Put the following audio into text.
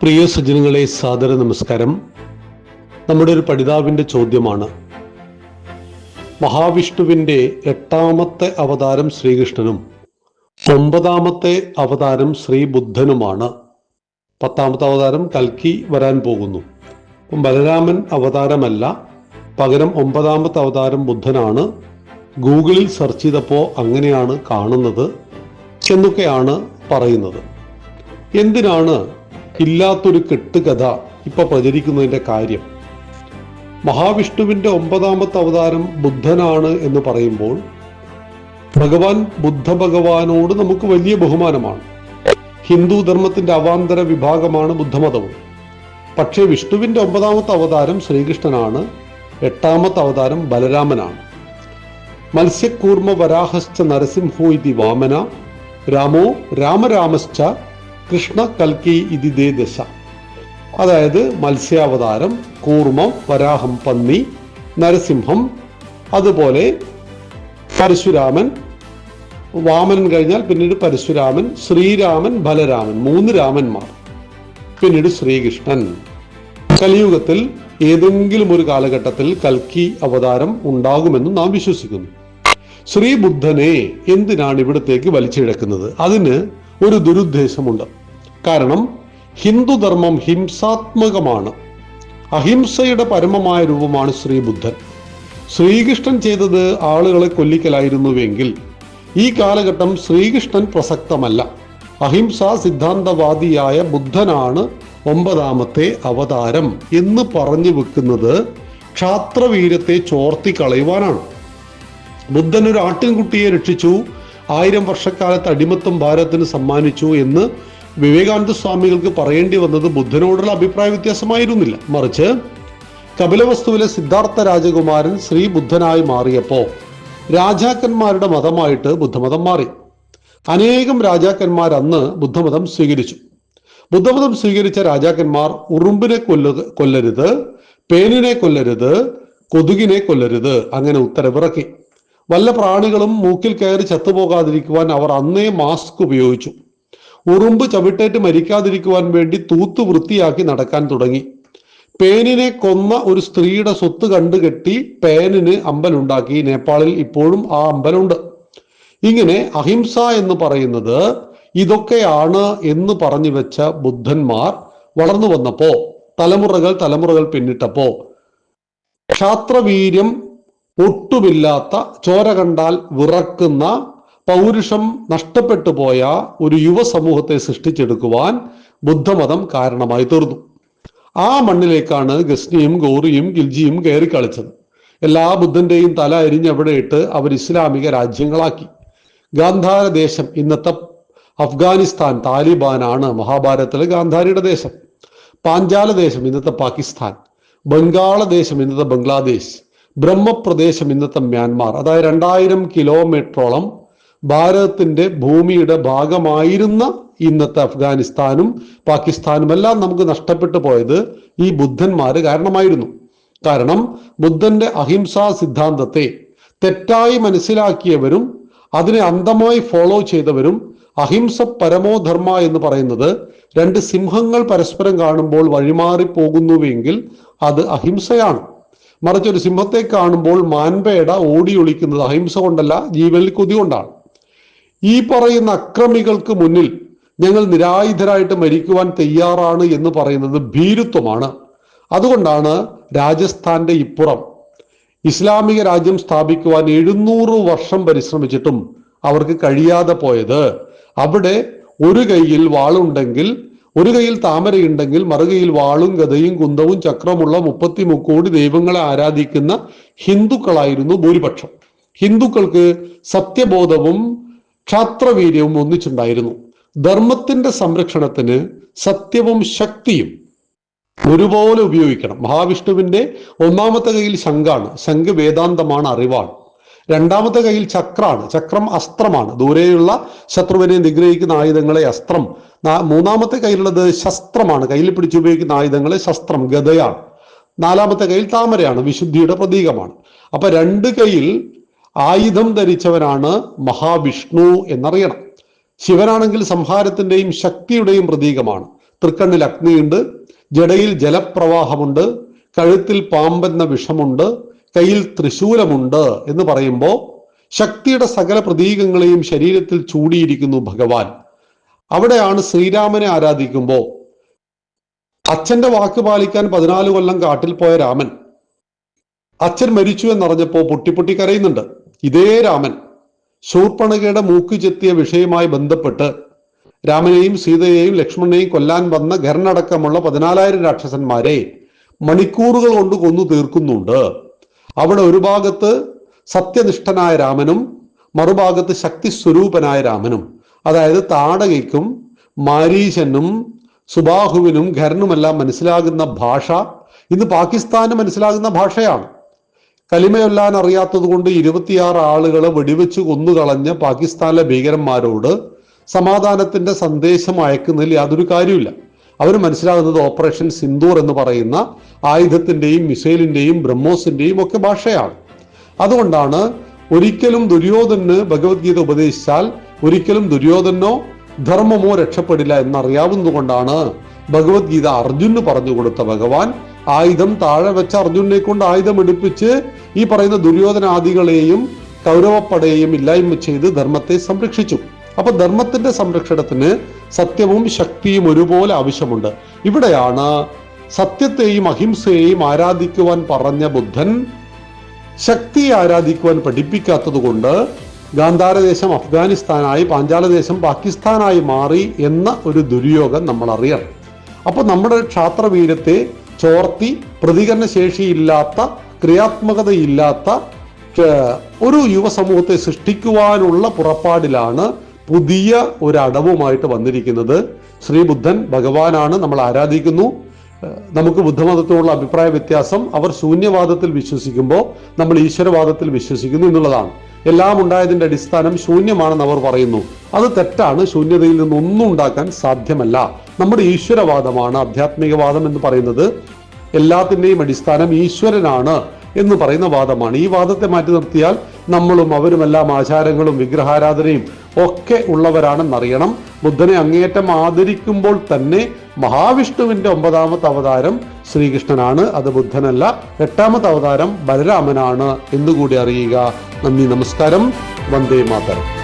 പ്രിയ സജ്ജനങ്ങളെ, സാദര നമസ്കാരം. നമ്മുടെ ഒരു പഠിതാവിൻ്റെ ചോദ്യമാണ്: മഹാവിഷ്ണുവിൻ്റെ 8ാമത്തെ അവതാരം ശ്രീകൃഷ്ണനും 9ാമത്തെ അവതാരം ശ്രീ ബുദ്ധനുമാണ്. 10ാമത്തെ അവതാരം കൽക്കി വരാൻ പോകുന്നു. ബലരാമൻ അവതാരമല്ല, പകരം 9ാമത്തെ അവതാരം ബുദ്ധനാണ്. ഗൂഗിളിൽ സെർച്ച് ചെയ്തപ്പോൾ അങ്ങനെയാണ് കാണുന്നത് എന്നൊക്കെയാണ് പറയുന്നത്. എന്തിനാണ് ഇല്ലാത്തൊരു കെട്ടുകഥ ഇപ്പൊ പ്രചരിക്കുന്നതിന്റെ കാര്യം? മഹാവിഷ്ണുവിന്റെ 9ാമത്തെ അവതാരം ബുദ്ധനാണ് എന്ന് പറയുമ്പോൾ ഭഗവാൻ ബുദ്ധഭഗവാനോട് നമുക്ക് വലിയ ബഹുമാനമാണ്. ഹിന്ദു ധർമ്മത്തിന്റെ അവാന്തര വിഭാഗമാണ് ബുദ്ധമതവും. പക്ഷേ വിഷ്ണുവിന്റെ 9ാമത്തെ അവതാരം ശ്രീകൃഷ്ണനാണ്, 8ാമത്തെ അവതാരം ബലരാമനാണ്. മത്സ്യകൂർമ്മ വരാഹശ്ച നരസിംഹോ ഇതി വാമന രാമോ രാമരാമശ്ച കൃഷ്ണ കൽക്കി ഇതി ദേ ദശ. അതായത് മത്സ്യാവതാരം, കൂർമ്മം, വരാഹം പന്നി, നരസിംഹം, അതുപോലെ പരശുരാമൻ, വാമനൻ കഴിഞ്ഞാൽ പിന്നീട് പരശുരാമൻ, ശ്രീരാമൻ, ബലരാമൻ, 3 രാമന്മാർ, പിന്നീട് ശ്രീകൃഷ്ണൻ. കലിയുഗത്തിൽ ഏതെങ്കിലും ഒരു കാലഘട്ടത്തിൽ കൽക്കി അവതാരം ഉണ്ടാകുമെന്നും നാം വിശ്വസിക്കുന്നു. ശ്രീ ബുദ്ധനെ എന്തിനാണ് ഇവിടത്തേക്ക് വലിച്ചിഴക്കുന്നത്? അതിന് ഒരു ദുരുദ്ദേശമുണ്ട്. കാരണം ഹിന്ദുധർമ്മം ഹിംസാത്മകമാണ്. അഹിംസയുടെ പരമമായ രൂപമാണ് ശ്രീ ബുദ്ധൻ. ശ്രീകൃഷ്ണൻ ചെയ്തത് ആളുകളെ കൊല്ലിക്കലായിരുന്നുവെങ്കിൽ ഈ കാലഘട്ടം ശ്രീകൃഷ്ണൻ പ്രസക്തമല്ല. അഹിംസാ സിദ്ധാന്തവാദിയായ ബുദ്ധനാണ് 9ാമത്തെ അവതാരം എന്ന് പറഞ്ഞു വെക്കുന്നത് ക്ഷാത്രവീര്യത്തെ ചോർത്തിക്കളയുവാനാണ്. ബുദ്ധൻ ഒരു ആട്ടിൻകുട്ടിയെ രക്ഷിച്ചു, 1000 വർഷക്കാലത്ത് അടിമത്തം ഭാരതത്തിന് സമ്മാനിച്ചു എന്ന് വിവേകാനന്ദ സ്വാമികൾക്ക് പറയേണ്ടി വന്നത് ബുദ്ധനോടുള്ള അഭിപ്രായ വ്യത്യാസമായിരുന്നില്ല. മറിച്ച് കപിലവസ്തുവിലെ സിദ്ധാർത്ഥ രാജകുമാരൻ ശ്രീ ബുദ്ധനായി മാറിയപ്പോൾ രാജാക്കന്മാരുടെ മതമായിട്ട് ബുദ്ധമതം മാറി. അനേകം രാജാക്കന്മാർ അന്ന് ബുദ്ധമതം സ്വീകരിച്ചു. ബുദ്ധമതം സ്വീകരിച്ച രാജാക്കന്മാർ ഉറുമ്പിനെ കൊല്ലരുത്, പേനിനെ കൊല്ലരുത്, കൊതുകിനെ കൊല്ലരുത്, അങ്ങനെ ഉത്തരവിറക്കി. വല്ല പ്രാണികളും മൂക്കിൽ കയറി ചത്തുപോകാതിരിക്കുവാൻ അവർ അന്നേ മാസ്ക് ഉപയോഗിച്ചു. ഉറുമ്പ് ചവിട്ടേറ്റ് മരിക്കാതിരിക്കുവാൻ വേണ്ടി തൂത്ത് വൃത്തിയാക്കി നടക്കാൻ തുടങ്ങി. പേനിനെ കൊന്ന ഒരു സ്ത്രീയുടെ സ്വത്ത് കണ്ടുകെട്ടി പേനിന് അമ്പലുണ്ടാക്കി. നേപ്പാളിൽ ഇപ്പോഴും ആ അമ്പലമുണ്ട്. ഇങ്ങനെ അഹിംസ എന്ന് പറയുന്നത് ഇതൊക്കെയാണ് എന്ന് പറഞ്ഞു വെച്ച ബുദ്ധന്മാർ വളർന്നു വന്നപ്പോ, തലമുറകൾ പിന്നിട്ടപ്പോ, ക്ഷാത്രവീര്യം ഒട്ടുമില്ലാത്ത, ചോര കണ്ടാൽ വിറക്കുന്ന, പൗരുഷം നഷ്ടപ്പെട്ടു പോയ ഒരു യുവ സമൂഹത്തെ സൃഷ്ടിച്ചെടുക്കുവാൻ ബുദ്ധമതം കാരണമായി തീർന്നു. ആ മണ്ണിലേക്കാണ് ഗസ്നിയും ഗൗറിയും ഗിൽജിയും കയറി കളിച്ചത്. എല്ലാ ബുദ്ധന്റെയും തല അരിഞ്ഞ് അവിടെ ഇട്ട് അവർ ഇസ്ലാമിക രാജ്യങ്ങളാക്കി. ഗാന്ധാര ദേശം, ഇന്നത്തെ അഫ്ഗാനിസ്ഥാൻ, താലിബാനാണ് മഹാഭാരതത്തിലെ ഗാന്ധാരിയുടെ ദേശം. പാഞ്ചാല ദേശം, ഇന്നത്തെ പാകിസ്ഥാൻ. ബംഗാളദേശം, ഇന്നത്തെ ബംഗ്ലാദേശ്. ബ്രഹ്മപ്രദേശം, ഇന്നത്തെ മ്യാൻമാർ. അതായത് 2000 കിലോമീറ്ററോളം ഭാരതത്തിന്റെ ഭൂമിയുടെ ഭാഗമായിരുന്ന ഇന്നത്തെ അഫ്ഗാനിസ്ഥാനും പാകിസ്ഥാനും എല്ലാം നമുക്ക് നഷ്ടപ്പെട്ടു പോയത് ഈ ബുദ്ധന്മാര് കാരണമായിരുന്നു. കാരണം ബുദ്ധന്റെ അഹിംസാ സിദ്ധാന്തത്തെ തെറ്റായി മനസ്സിലാക്കിയവരും അതിനെ അന്ധമായി ഫോളോ ചെയ്തവരും, അഹിംസ പരമോധർമ്മ എന്ന് പറയുന്നത് 2 സിംഹങ്ങൾ പരസ്പരം കാണുമ്പോൾ വഴിമാറി പോകുന്നുവെങ്കിൽ അത് അഹിംസയാണ്. മറിച്ച് ഒരു സിംഹത്തെ കാണുമ്പോൾ മാൻപേട ഓടി ഒളിക്കുന്നത് അഹിംസ കൊണ്ടല്ല, ജീവനിൽ കൊതി കൊണ്ടാണ്. ഈ പറയുന്ന അക്രമികൾക്ക് മുന്നിൽ ഞങ്ങൾ നിരായുധരായിട്ട് മരിക്കുവാൻ തയ്യാറാണ് എന്ന് പറയുന്നത് ഭീരുത്വമാണ്. അതുകൊണ്ടാണ് രാജസ്ഥാന്റെ ഇപ്പുറം ഇസ്ലാമിക രാജ്യം സ്ഥാപിക്കുവാൻ 700 വർഷം പരിശ്രമിച്ചിട്ടും അവർക്ക് കഴിയാതെ പോയത്. അവിടെ ഒരു കൈയിൽ വാളുണ്ടെങ്കിൽ, ഒരു കൈയിൽ താമരയുണ്ടെങ്കിൽ മറുകൈയിൽ വാളും ഗദയും കുന്തവും ചക്രമുള്ള 33 കോടി ദൈവങ്ങളെ ആരാധിക്കുന്ന ഹിന്ദുക്കളായിരുന്നു ഭൂരിപക്ഷം. ഹിന്ദുക്കൾക്ക് സത്യബോധവും ക്ഷാത്രവീര്യവും ഒന്നിച്ചുണ്ടായിരുന്നു. ധർമ്മത്തിന്റെ സംരക്ഷണത്തിന് സത്യവും ശക്തിയും ഒരുപോലെ ഉപയോഗിക്കണം. മഹാവിഷ്ണുവിന്റെ 1ാമത്തെ കയ്യിൽ ശംഖാണ്. ശംഖ് വേദാന്തമാണ്, അറിവാണ്. 2ാമത്തെ കയ്യിൽ ചക്രാണ്. ചക്രം അസ്ത്രമാണ്, ദൂരെയുള്ള ശത്രുവിനെ നിഗ്രഹിക്കുന്ന ആയുധങ്ങളെ അസ്ത്രം. 3ാമത്തെ കയ്യിലുള്ളത് ശസ്ത്രമാണ്, കയ്യിൽ പിടിച്ചുപയോഗിക്കുന്ന ആയുധങ്ങളെ ശസ്ത്രം, ഗദയാണ്. 4ാമത്തെ കയ്യിൽ താമരയാണ്, വിശുദ്ധിയുടെ പ്രതീകമാണ്. അപ്പൊ 2 കയ്യിൽ ആയുധം ധരിച്ചവനാണ് മഹാവിഷ്ണു എന്നറിയണം. ശിവനാണെങ്കിൽ സംഹാരത്തിന്റെയും ശക്തിയുടെയും പ്രതീകമാണ്. തൃക്കണ്ണിൽ അഗ്നിയുണ്ട്, ജടയിൽ ജലപ്രവാഹമുണ്ട്, കഴുത്തിൽ പാമ്പെന്ന വിഷമുണ്ട്, കയ്യിൽ ത്രിശൂലമുണ്ട് എന്ന് പറയുമ്പോൾ ശക്തിയുടെ സകല പ്രതീകങ്ങളെയും ശരീരത്തിൽ ചൂടിയിരിക്കുന്നു ഭഗവാൻ. അവിടെയാണ് ശ്രീരാമനെ ആരാധിക്കുമ്പോൾ അച്ഛന്റെ വാക്ക് പാലിക്കാൻ 14 കൊല്ലം കാട്ടിൽ പോയ രാമൻ അച്ഛൻ മരിച്ചു എന്നറിഞ്ഞപ്പോ പൊട്ടിപ്പൊട്ടി കരയുന്നുണ്ട്. ഇതേ രാമൻ ശൂർപ്പണഖയുടെ മൂക്ക് ചെത്തിയ വിഷയവുമായി ബന്ധപ്പെട്ട് രാമനെയും സീതയെയും ലക്ഷ്മണനെയും കൊല്ലാൻ വന്ന ഖരനടക്കമുള്ള 14,000 രാക്ഷസന്മാരെ മണിക്കൂറുകൾ കൊണ്ട് കൊന്നു തീർക്കുന്നുണ്ട്. അവിടെ ഒരു ഭാഗത്ത് സത്യനിഷ്ഠനായ രാമനും മറുഭാഗത്ത് ശക്തി സ്വരൂപനായ രാമനും, അതായത് താടകയ്ക്കും മാരീശനും സുബാഹുവിനും ഖരനുമെല്ലാം മനസ്സിലാകുന്ന ഭാഷ ഇന്ന് പാകിസ്ഥാന് മനസ്സിലാകുന്ന ഭാഷയാണ്. കലിമയൊല്ലാൻ അറിയാത്തത് കൊണ്ട് 26 ആളുകളെ വെടിവെച്ച് കൊന്നുകളഞ്ഞ പാകിസ്ഥാനിലെ ഭീകരന്മാരോട് സമാധാനത്തിന്റെ സന്ദേശം അയക്കുന്നതിൽ യാതൊരു കാര്യമില്ല. അവർ മനസ്സിലാകുന്നത് ഓപ്പറേഷൻ സിന്ദൂർ എന്ന് പറയുന്ന ആയുധത്തിന്റെയും മിസൈലിന്റെയും ബ്രഹ്മോസിന്റെയും ഒക്കെ ഭാഷയാണ്. അതുകൊണ്ടാണ് ഒരിക്കലും ദുര്യോധനന് ഭഗവത്ഗീത ഉപദേശിച്ചാൽ ഒരിക്കലും ദുര്യോധനോ ധർമ്മമോ രക്ഷപ്പെടില്ല എന്നറിയാവുന്നതുകൊണ്ടാണ് ഭഗവത്ഗീത അർജുനന് പറഞ്ഞു കൊടുത്ത ഭഗവാൻ ആയുധം താഴെ വെച്ച അർജുനെ കൊണ്ട് ആയുധം എടുപ്പിച്ച് ഈ പറയുന്ന ദുര്യോധനാദികളെയും കൗരവപ്പടയെയും ഇല്ലായ്മ ചെയ്ത് ധർമ്മത്തെ സംരക്ഷിച്ചു. അപ്പൊ ധർമ്മത്തിന്റെ സംരക്ഷണത്തിന് സത്യവും ശക്തിയും ഒരുപോലെ ആവശ്യമുണ്ട്. ഇവിടെയാണ് സത്യത്തെയും അഹിംസയെയും ആരാധിക്കുവാൻ പറഞ്ഞ ബുദ്ധൻ ശക്തിയെ ആരാധിക്കുവാൻ പഠിപ്പിക്കാത്തത് കൊണ്ട് ഗാന്ധാരദേശം അഫ്ഗാനിസ്ഥാനായി പാഞ്ചാലദേശം പാകിസ്ഥാനായി മാറി എന്ന ഒരു ദുര്യോഗം നമ്മൾ അറിയണം. അപ്പോൾ നമ്മുടെ ക്ഷാത്രവീരത്തെ ചോർത്തി പ്രതികരണ ശേഷിയില്ലാത്ത ക്രിയാത്മകതയില്ലാത്ത ഒരു യുവസമൂഹത്തെ സൃഷ്ടിക്കുവാനുള്ള പുറപ്പാടിലാണ് പുതിയ ഒരു അടവുമായിട്ട് വന്നിരിക്കുന്നത്. ശ്രീബുദ്ധൻ ഭഗവാനാണ്, നമ്മൾ ആരാധിക്കുന്നു. നമുക്ക് ബുദ്ധമതത്തോടുള്ള അഭിപ്രായ വ്യത്യാസം, അവർ ശൂന്യവാദത്തിൽ വിശ്വസിക്കുമ്പോൾ നമ്മൾ ഈശ്വരവാദത്തിൽ വിശ്വസിക്കുന്നു എന്നുള്ളതാണ്. എല്ലാം ഉണ്ടായതിന്റെ അടിസ്ഥാനം ശൂന്യമാണെന്ന് അവർ പറയുന്നു. അത് തെറ്റാണ്. ശൂന്യതയിൽ നിന്നൊന്നും ഉണ്ടാക്കാൻ സാധ്യമല്ല. നമ്മുടെ ഈശ്വരവാദമാണ് ആധ്യാത്മികവാദം എന്ന് പറയുന്നത്. എല്ലാത്തിൻ്റെയും അടിസ്ഥാനം ഈശ്വരനാണ് എന്ന് പറയുന്ന വാദമാണ്. ഈ വാദത്തെ മാറ്റി നിർത്തിയാൽ നമ്മളും അവരുമെല്ലാം ആചാരങ്ങളും വിഗ്രഹാരാധനയും ഒക്കെ ഉള്ളവരാണെന്നറിയണം. ബുദ്ധനെ അങ്ങേയറ്റം ആദരിക്കുമ്പോൾ തന്നെ മഹാവിഷ്ണുവിന്റെ 9ാമത്തെ അവതാരം ശ്രീകൃഷ്ണനാണ്, അത് ബുദ്ധനല്ല. 8ാമത്തെ അവതാരം ബലരാമനാണ് എന്നുകൂടി അറിയുക. നന്ദി, നമസ്കാരം. വന്ദേ മാതരം.